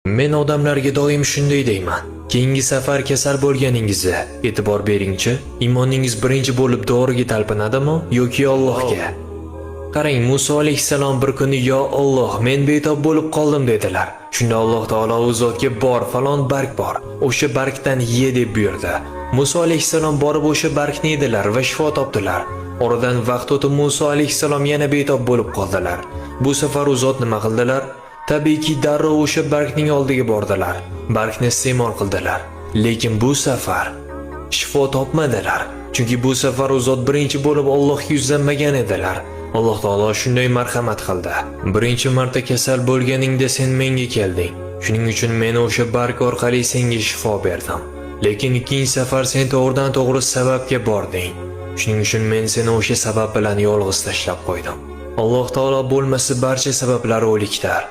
Men odamlarga doim shunday deyman. Keyingi safar kasal bo'lganingizda e'tibor beringchi, iymoningiz birinchi bo'lib doriga talpinadimi yoki Allohga? Qarang, Muso alayhissalom bir kuni "Yo Alloh, men betob bo'lib qoldim" dedilar. Shunda Alloh taolo u zotga "Bor, falon barg bor. O'sha bargdan ye" deb buyurdi. Muso alayhissalom borib o'sha bargni yedilar va shifo topdilar. Oradan vaqt o'tib Muso alayhissalom yana betob bo'lib qoldilar. Bu safar u zot nima qildilar? Tabiiyki darrov o'sha bargning oldiga bordilar. Bargni iste'mol qildilar. Lekin bu safar shifo topmadilar. Chunki bu safar u zot birinchi bo'lib Allohga yuzlanmagan edilar. Alloh taolo shunday marhamat qildi. Birinchi marta kasal bo'lganingda sen menga kelding. Shuning uchun men o'sha barg orqali senga shifo berdim. Lekin ikkinchi safar sen to'g'ridan-to'g'ri sababga bording. Shuning uchun men seni o'sha sabab bilan yolg'iz tashlab qo'ydim. Alloh taolo bo'lmasa barcha sabablar o'likdir.